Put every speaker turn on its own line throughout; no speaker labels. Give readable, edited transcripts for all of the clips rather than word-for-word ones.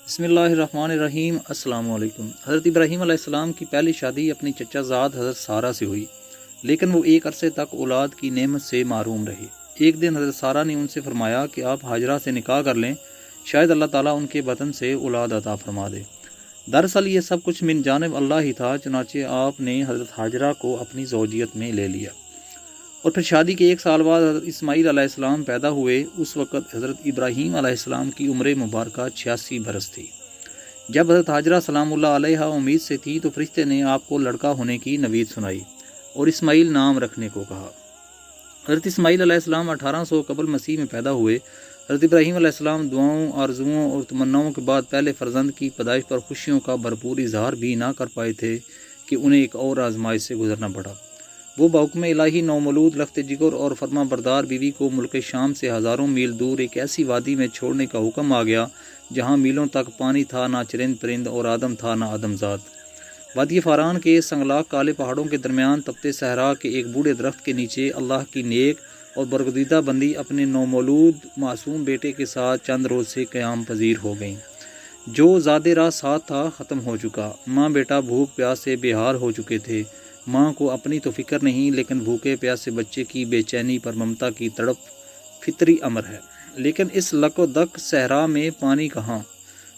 بسم اللہ الرحمن الرحیم۔ السلام علیکم۔ حضرت ابراہیم علیہ السلام کی پہلی شادی اپنی چچا زاد حضرت سارہ سے ہوئی، لیکن وہ ایک عرصے تک اولاد کی نعمت سے محروم رہے۔ ایک دن حضرت سارہ نے ان سے فرمایا کہ آپ ہاجرہ سے نکاح کر لیں، شاید اللہ تعالیٰ ان کے بطن سے اولاد عطا فرما دے۔ دراصل یہ سب کچھ من جانب اللہ ہی تھا، چنانچہ آپ نے حضرت ہاجرہ کو اپنی زوجیت میں لے لیا۔ اور پھر شادی کے ایک سال بعد حضرت اسماعیل علیہ السلام پیدا ہوئے۔ اس وقت حضرت ابراہیم علیہ السلام کی عمر مبارکہ 86 برس تھی۔ جب حضرت ہاجرہ سلام اللہ علیہ امید سے تھی تو فرشتے نے آپ کو لڑکا ہونے کی نوید سنائی اور اسماعیل نام رکھنے کو کہا۔ حضرت اسماعیل علیہ السلام 1800 قبل مسیح میں پیدا ہوئے۔ حضرت ابراہیم علیہ السلام دعاؤں، آرزوؤں اور تمناؤں کے بعد پہلے فرزند کی پیدائش پر خوشیوں کا بھرپور اظہار بھی نہ کر پائے تھے کہ انہیں ایک اور آزمائش سے گزرنا پڑا۔ وہ بحکم الہی نومولود لخت جگر اور فرما بردار بیوی کو ملک شام سے ہزاروں میل دور ایک ایسی وادی میں چھوڑنے کا حکم آ گیا جہاں میلوں تک پانی تھا، نہ چرند پرند اور آدم تھا نہ آدمزاد۔ وادی فاران کے سنگلاخ کالے پہاڑوں کے درمیان تپتے صحرا کے ایک بوڑھے درخت کے نیچے اللہ کی نیک اور برگزیدہ بندی اپنے نومولود معصوم بیٹے کے ساتھ چند روز سے قیام پذیر ہو گئیں۔ جو زاد راہ ساتھ تھا ختم ہو چکا۔ ماں بیٹا بھوک پیاس سے بے حال ہو چکے تھے۔ ماں کو اپنی تو فکر نہیں، لیکن بھوکے پیاسے بچے کی بے چینی پر ممتا کی تڑپ فطری امر ہے۔ لیکن اس لک و دک صحرا میں پانی کہاں؟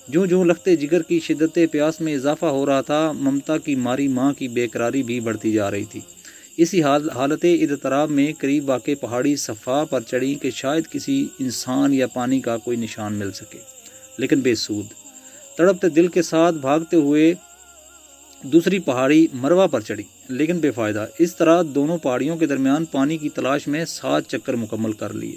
جوں جوں لخت جگر کی شدت پیاس میں اضافہ ہو رہا تھا، ممتا کی ماری ماں کی بے قراری بھی بڑھتی جا رہی تھی۔ اسی حالت اضطراب میں قریب واقع پہاڑی صفا پر چڑھی کہ شاید کسی انسان یا پانی کا کوئی نشان مل سکے، لیکن بے سود۔ تڑپتے دل کے ساتھ بھاگتے ہوئے دوسری پہاڑی مروا پر چڑھی، لیکن بے فائدہ۔ اس طرح دونوں پہاڑیوں کے درمیان پانی کی تلاش میں 7 چکر مکمل کر لیے۔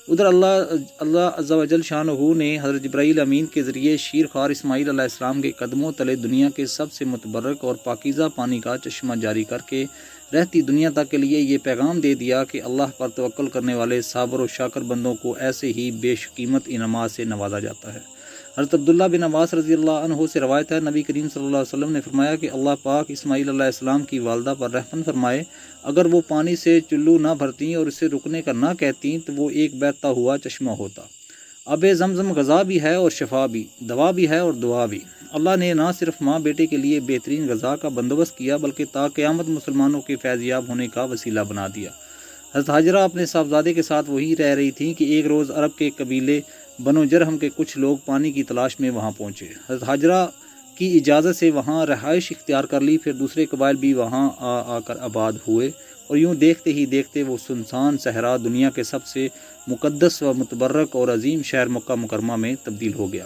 ادھر اللہ عز و جل شانہ نے حضرت جبرائیل امین کے ذریعے شیر خوار اسماعیل علیہ السلام کے قدموں تلے دنیا کے سب سے متبرک اور پاکیزہ پانی کا چشمہ جاری کر کے رہتی دنیا تک کے لیے یہ پیغام دے دیا کہ اللہ پر توکل کرنے والے صابر و شاکر بندوں کو ایسے ہی بے قیمت انعامات سے نوازا جاتا ہے۔ حضرت عبداللہ بن عباس رضی اللہ عنہ سے روایت ہے، نبی کریم صلی اللہ علیہ وسلم نے فرمایا کہ اللہ پاک اسماعیل علیہ السلام کی والدہ پر رحم فرمائے، اگر وہ پانی سے چلو نہ بھرتیں اور اسے رکنے کا نہ کہتیں تو وہ ایک بہتا ہوا چشمہ ہوتا۔ اب زمزم غذا بھی ہے اور شفا بھی، دوا بھی ہے اور دعا بھی۔ اللہ نے نہ صرف ماں بیٹے کے لیے بہترین غذا کا بندوبست کیا بلکہ تا قیامت مسلمانوں کے فیض یاب ہونے کا وسیلہ بنا دیا۔ حضرت ہاجرہ اپنے صاحبزادے کے ساتھ وہی رہ رہی تھیں کہ ایک روز عرب کے قبیلے بنو جرہم کے کچھ لوگ پانی کی تلاش میں وہاں پہنچے۔ حضرت ہاجرہ کی اجازت سے وہاں رہائش اختیار کر لی، پھر دوسرے قبائل بھی وہاں آ کر آباد ہوئے اور یوں دیکھتے ہی دیکھتے وہ سنسان صحرا دنیا کے سب سے مقدس و متبرک اور عظیم شہر مکہ مکرمہ میں تبدیل ہو گیا۔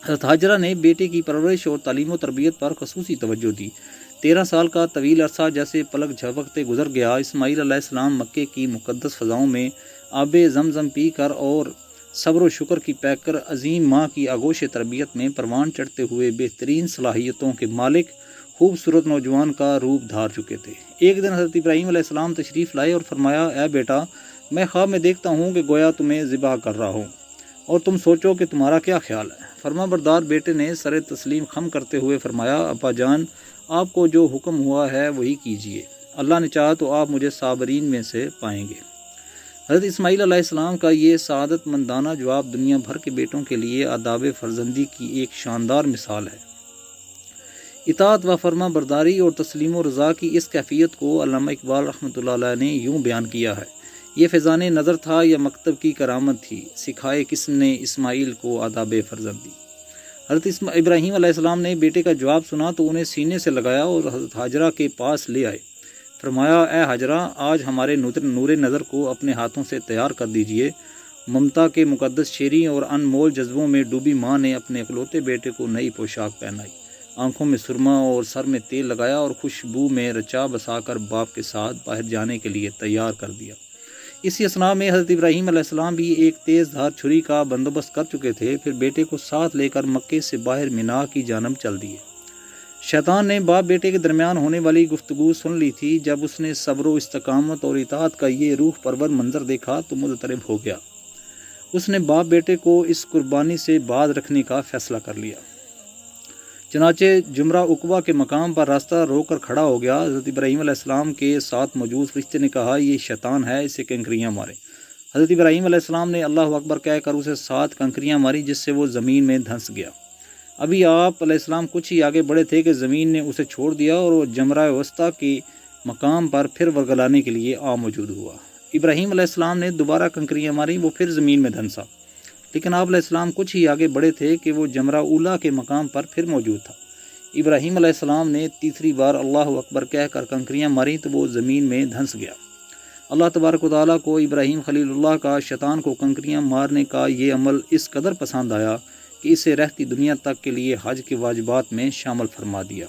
حضرت ہاجرہ نے بیٹے کی پرورش اور تعلیم و تربیت پر خصوصی توجہ دی۔ 13 سال کا طویل عرصہ جیسے پلک جھپکتے گزر گیا۔ اسماعیل علیہ السلام مکے کی مقدس فضاؤں میں آب زمزم پی کر اور صبر و شکر کی پیک کر عظیم ماں کی آغوش تربیت میں پروان چڑھتے ہوئے بہترین صلاحیتوں کے مالک خوبصورت نوجوان کا روپ دھار چکے تھے۔ ایک دن حضرت ابراہیم علیہ السلام تشریف لائے اور فرمایا، اے بیٹا، میں خواب میں دیکھتا ہوں کہ گویا تمہیں ذبح کر رہا ہوں اور تم سوچو کہ تمہارا کیا خیال ہے۔ فرما بردار بیٹے نے سر تسلیم خم کرتے ہوئے فرمایا، ابا جان، آپ کو جو حکم ہوا ہے وہی کیجیے، اللہ نے چاہا تو آپ مجھے صابرین میں سے پائیں گے۔ حضرت اسماعیل علیہ السلام کا یہ سعادت مندانہ جواب دنیا بھر کے بیٹوں کے لیے آداب فرزندی کی ایک شاندار مثال ہے۔ اطاعت و فرما برداری اور تسلیم و رضا کی اس کیفیت کو علامہ اقبال رحمۃ اللہ علیہ نے یوں بیان کیا ہے، یہ فیضان نظر تھا یا مکتب کی کرامت تھی، سکھائے کس نے اسماعیل کو آداب فرزندی۔ حضرت ابراہیم علیہ السلام نے بیٹے کا جواب سنا تو انہیں سینے سے لگایا اور حضرت ہاجرہ کے پاس لے آئے۔ فرمایا، اے ہاجرہ، آج ہمارے نور نظر کو اپنے ہاتھوں سے تیار کر دیجئے۔ ممتا کے مقدس شیریں اور انمول جذبوں میں ڈوبی ماں نے اپنے اکلوتے بیٹے کو نئی پوشاک پہنائی، آنکھوں میں سرما اور سر میں تیل لگایا اور خوشبو میں رچا بسا کر باپ کے ساتھ باہر جانے کے لیے تیار کر دیا۔ اسی اثناء میں حضرت ابراہیم علیہ السلام بھی ایک تیز دھار چھری کا بندوبست کر چکے تھے، پھر بیٹے کو ساتھ لے کر مکے سے باہر مینا کی جانب چل دیے۔ شیطان نے باپ بیٹے کے درمیان ہونے والی گفتگو سن لی تھی۔ جب اس نے صبر و استقامت اور اطاعت کا یہ روح پرور منظر دیکھا تو مضطرب ہو گیا۔ اس نے باپ بیٹے کو اس قربانی سے باز رکھنے کا فیصلہ کر لیا۔ چنانچہ جمرہ عقبہ کے مقام پر راستہ روک کر کھڑا ہو گیا۔ حضرت ابراہیم علیہ السلام کے ساتھ موجود فرشتے نے کہا، یہ شیطان ہے، اسے کنکریاں مارے۔ حضرت ابراہیم علیہ السلام نے اللہ اکبر کہہ کر اسے 7 کنکریاں ماری، جس سے وہ زمین میں دھنس گیا۔ ابھی آپ علیہ السلام کچھ ہی آگے بڑھے تھے کہ زمین نے اسے چھوڑ دیا اور وہ جمرہ وسطیٰ کے مقام پر پھر ورگلانے کے لیے آ موجود ہوا۔ ابراہیم علیہ السلام نے دوبارہ کنکریاں ماری، وہ پھر زمین میں دھنسا، لیکن آپ علیہ السلام کچھ ہی آگے بڑھے تھے کہ وہ جمرہ اولا کے مقام پر پھر موجود تھا۔ ابراہیم علیہ السلام نے تیسری بار اللہ اکبر کہہ کر کنکریاں ماری تو وہ زمین میں دھنس گیا۔ اللہ تبارک و تعالیٰ کو ابراہیم خلیل اللہ کا شیطان کو کنکریاں مارنے کا یہ عمل اس قدر پسند آیا کہ اسے رہتی دنیا تک کے لیے حج کے واجبات میں شامل فرما دیا۔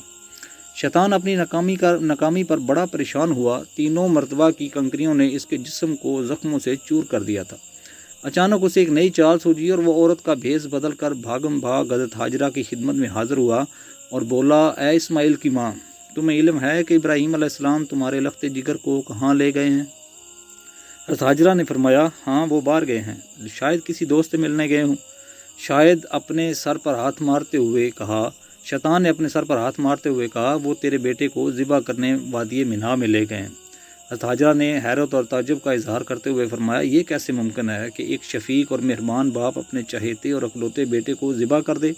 شیطان اپنی ناکامی پر بڑا پریشان ہوا۔ تینوں مرتبہ کی کنکریوں نے اس کے جسم کو زخموں سے چور کر دیا تھا۔ اچانک اسے ایک نئی چال سوجی اور وہ عورت کا بھیس بدل کر بھاگم بھاگ حضرت حاجرہ کی خدمت میں حاضر ہوا اور بولا، اے اسماعیل کی ماں، تمہیں علم ہے کہ ابراہیم علیہ السلام تمہارے لخت جگر کو کہاں لے گئے ہیں؟ حضرت حاجرہ نے فرمایا، ہاں وہ باہر گئے ہیں، شاید کسی دوست سے ملنے گئے ہوں۔ شاید اپنے سر پر ہاتھ مارتے ہوئے کہا شیطان نے اپنے سر پر ہاتھ مارتے ہوئے کہا، وہ تیرے بیٹے کو ذبح کرنے وادی منا میں لے گئے ہیں۔ حضرت حاجرہ نے حیرت اور تعجب کا اظہار کرتے ہوئے فرمایا، یہ کیسے ممکن ہے کہ ایک شفیق اور مہربان باپ اپنے چہیتے اور اکلوتے بیٹے کو ذبح کر دے؟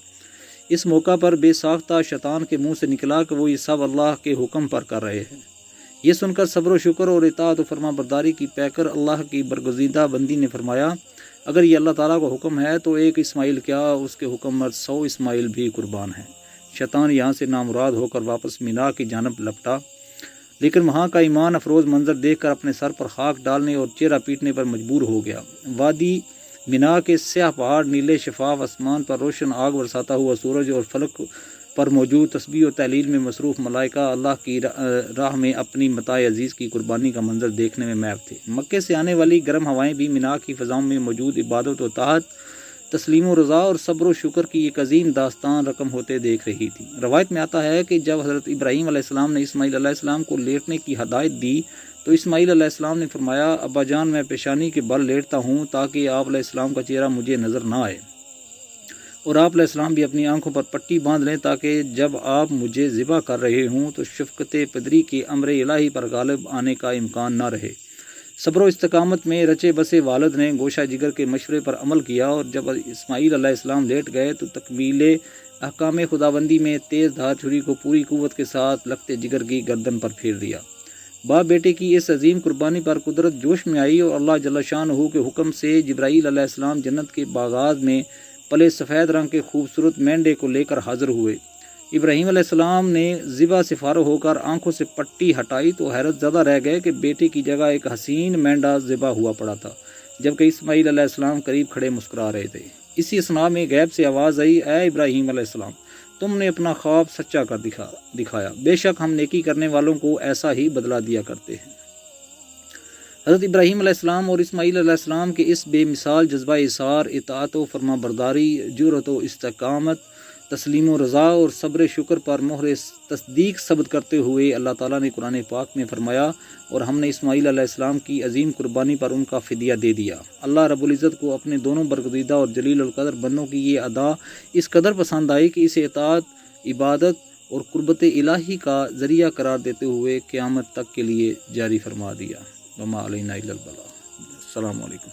اس موقع پر بے ساختہ شیطان کے منہ سے نکلا کہ وہ یہ سب اللہ کے حکم پر کر رہے ہیں۔ یہ سن کر صبر و شکر اور اطاعت و فرما برداری کی پیکر اللہ کی برگزیدہ بندی نے فرمایا، اگر یہ اللہ تعالیٰ کا حکم ہے تو ایک اسماعیل کیا، اس کے حکم پر 100 اسماعیل بھی قربان ہیں۔ شیطان یہاں سے نامراد ہو کر واپس مینا کی جانب لپٹا، لیکن وہاں کا ایمان افروز منظر دیکھ کر اپنے سر پر خاک ڈالنے اور چہرہ پیٹنے پر مجبور ہو گیا۔ وادی مینا کے سیاہ پہاڑ، نیلے شفاف آسمان پر روشن آگ برساتا ہوا سورج اور فلک پر موجود تسبیح و تحلیل میں مصروف ملائکہ اللہ کی راہ میں اپنی متاع عزیز کی قربانی کا منظر دیکھنے میں محو تھے۔ مکے سے آنے والی گرم ہوائیں بھی مینا کی فضاؤں میں موجود عبادت و طاعت، تسلیم و رضا اور صبر و شکر کی ایک عظیم داستان رقم ہوتے دیکھ رہی تھی۔ روایت میں آتا ہے کہ جب حضرت ابراہیم علیہ السلام نے اسماعیل علیہ السلام کو لیٹنے کی ہدایت دی تو اسماعیل علیہ السلام نے فرمایا، ابا جان، میں پیشانی کے بل لیٹتا ہوں تاکہ آپ علیہ السلام کا چہرہ مجھے نظر نہ آئے، اور آپ علیہ السلام بھی اپنی آنکھوں پر پٹی باندھ لیں تاکہ جب آپ مجھے ذبح کر رہے ہوں تو شفقت پدری کے امر الہی پر غالب آنے کا امکان نہ رہے۔ صبر و استقامت میں رچے بسے والد نے گوشہ جگر کے مشورے پر عمل کیا، اور جب اسماعیل علیہ السلام لیٹ گئے تو تکمیل احکام خداوندی میں تیز دھار چھری کو پوری قوت کے ساتھ لخت جگر کی گردن پر پھیر دیا۔ باپ بیٹے کی اس عظیم قربانی پر قدرت جوش میں آئی اور اللہ جل شانہ کے حکم سے جبرائیل علیہ السلام جنت کے باغات میں پلے سفید رنگ کے خوبصورت مینڈے کو لے کر حاضر ہوئے۔ ابراہیم علیہ السلام نے ذبح سے فارغ ہو کر آنکھوں سے پٹی ہٹائی تو حیرت زدہ رہ گئے کہ بیٹے کی جگہ ایک حسین مینڈا ذبح ہوا پڑا تھا، جبکہ اسماعیل علیہ السلام قریب کھڑے مسکرا رہے تھے۔ اسی اثناء میں غیب سے آواز آئی، اے ابراہیم علیہ السلام، تم نے اپنا خواب سچا کر دکھایا، بے شک ہم نیکی کرنے والوں کو ایسا ہی بدلہ دیا کرتے ہیں۔ حضرت ابراہیم علیہ السلام اور اسماعیل علیہ السلام کے اس بے مثال جذبہ اثار، اطاعت و فرما برداری، جرأت و استقامت، تسلیم و رضا اور صبر شکر پر مہر تصدیق ثبت کرتے ہوئے اللہ تعالیٰ نے قرآن پاک میں فرمایا، اور ہم نے اسماعیل علیہ السلام کی عظیم قربانی پر ان کا فدیہ دے دیا۔ اللہ رب العزت کو اپنے دونوں برگزیدہ اور جلیل القدر بندوں کی یہ ادا اس قدر پسند آئی کہ اسے اطاعت، عبادت اور قربت الہی کا ذریعہ قرار دیتے ہوئے قیامت تک کے لیے جاری فرما دیا۔ وما علینا الا البلاغ۔ السلام علیکم۔